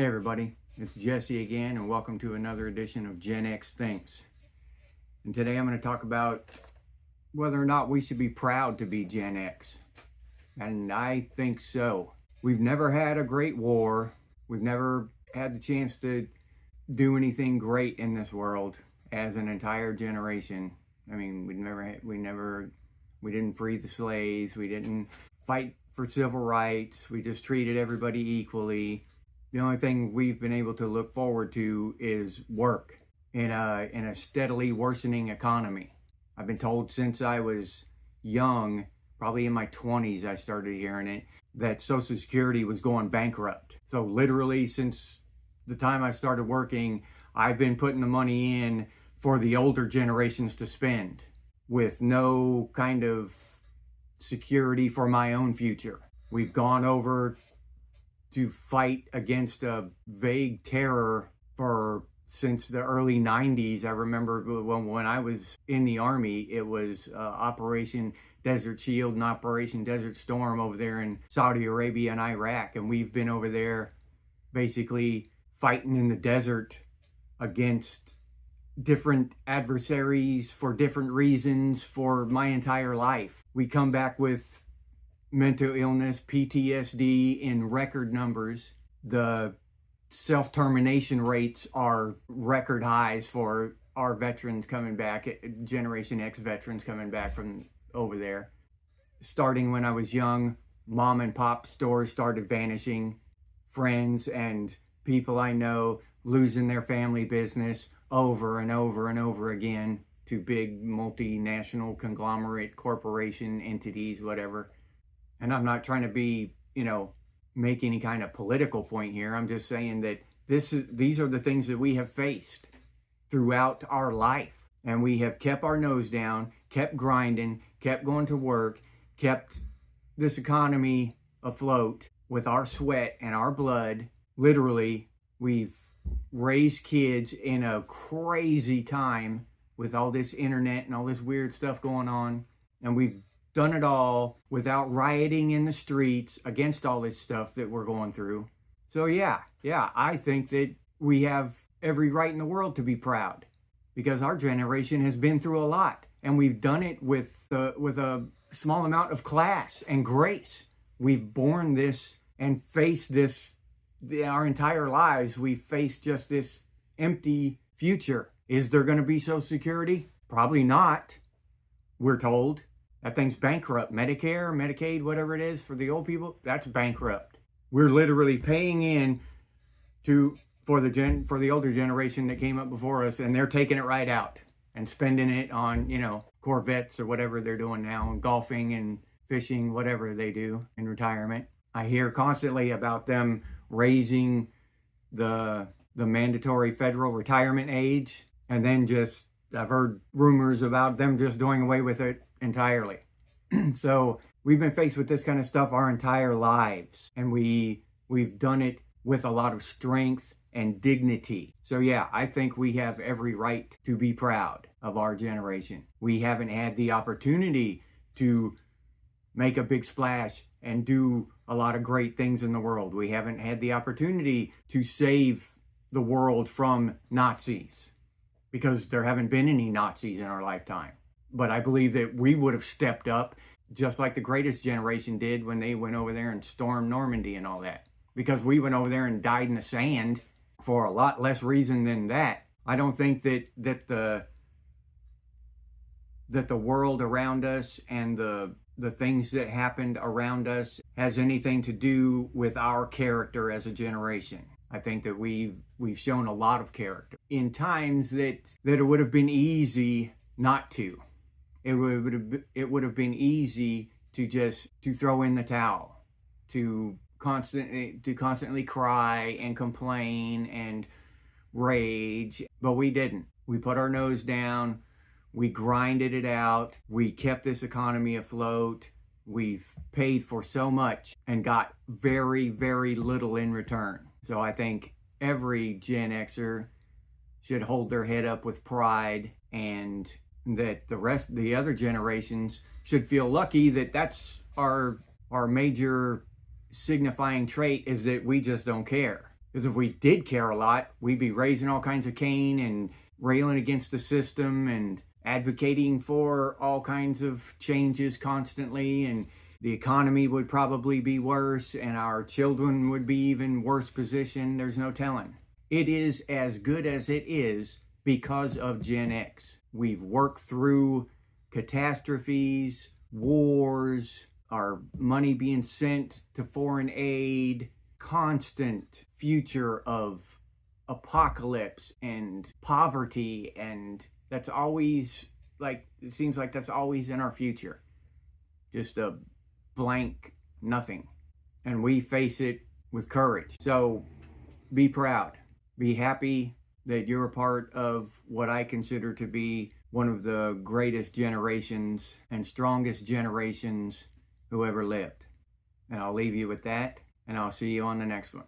everybody, it's Jesse again, and welcome to another edition of Gen X Thinks. And today I'm going to talk about whether or not we should be proud to be Gen X. And I think so. We've never had a great war. We've never had the chance to do anything great in this world as an entire generation. I mean, we didn't free the slaves. We didn't fight for civil rights. We just treated everybody equally. The only thing we've been able to look forward to is work in a steadily worsening economy. I've been told since I was young, probably in my 20s, I started hearing it, that Social Security was going bankrupt. So literally since the time I started working, I've been putting the money in for the older generations to spend with no kind of security for my own future. We've gone over to fight against a vague terror since the early 90s. I remember when I was in the Army, it was Operation Desert Shield and Operation Desert Storm over there in Saudi Arabia and Iraq. And we've been over there basically fighting in the desert against different adversaries for different reasons for my entire life. We come back with mental illness, PTSD in record numbers. The self-termination rates are record highs for our veterans coming back, Generation X veterans coming back from over there. Starting when I was young, mom and pop stores started vanishing. Friends and people I know losing their family business over and over and over again to big multinational conglomerate corporation entities, whatever. And I'm not trying to be, make any kind of political point here. I'm just saying that these are the things that we have faced throughout our life. And we have kept our nose down, kept grinding, kept going to work, kept this economy afloat with our sweat and our blood. Literally, we've raised kids in a crazy time with all this internet and all this weird stuff going on. And we've done it all without rioting in the streets against all this stuff that we're going through. So yeah, I think that we have every right in the world to be proud because our generation has been through a lot and we've done it with a small amount of class and grace. We've borne this and faced this our entire lives. We've faced just this empty future. Is there going to be Social Security? Probably not, we're told. That thing's bankrupt. Medicare, Medicaid, whatever it is for the old people, that's bankrupt. We're literally paying in for the older generation that came up before us, and they're taking it right out and spending it on, Corvettes or whatever they're doing now, and golfing and fishing, whatever they do in retirement. I hear constantly about them raising the mandatory federal retirement age, and then I've heard rumors about them just doing away with it entirely. So we've been faced with this kind of stuff our entire lives, and we've done it with a lot of strength and dignity. So yeah, I think we have every right to be proud of our generation. We haven't had the opportunity to make a big splash and do a lot of great things in the world. We haven't had the opportunity to save the world from Nazis because there haven't been any Nazis in our lifetime. But I believe that we would have stepped up just like the greatest generation did when they went over there and stormed Normandy and all that. Because we went over there and died in the sand for a lot less reason than that. I don't think that the world around us and the things that happened around us has anything to do with our character as a generation. I think that we've shown a lot of character in times that it would have been easy not to. It would have been easy to throw in the towel, to constantly cry and complain and rage, but we didn't. We put our nose down, we grinded it out, we kept this economy afloat, we've paid for so much and got very, very little in return. So I think every Gen Xer should hold their head up with pride, and that the other generations should feel lucky that that's our major signifying trait, is that we just don't care. Because if we did care a lot, we'd be raising all kinds of cane and railing against the system and advocating for all kinds of changes constantly, and the economy would probably be worse and our children would be even worse positioned. There's no telling. It is as good as it is because of Gen X. We've worked through catastrophes, wars, our money being sent to foreign aid, constant future of apocalypse and poverty, and that's always, like, it seems like that's always in our future. Just a blank nothing. And we face it with courage. So be proud. Be happy that you're a part of what I consider to be one of the greatest generations and strongest generations who ever lived. And I'll leave you with that, and I'll see you on the next one.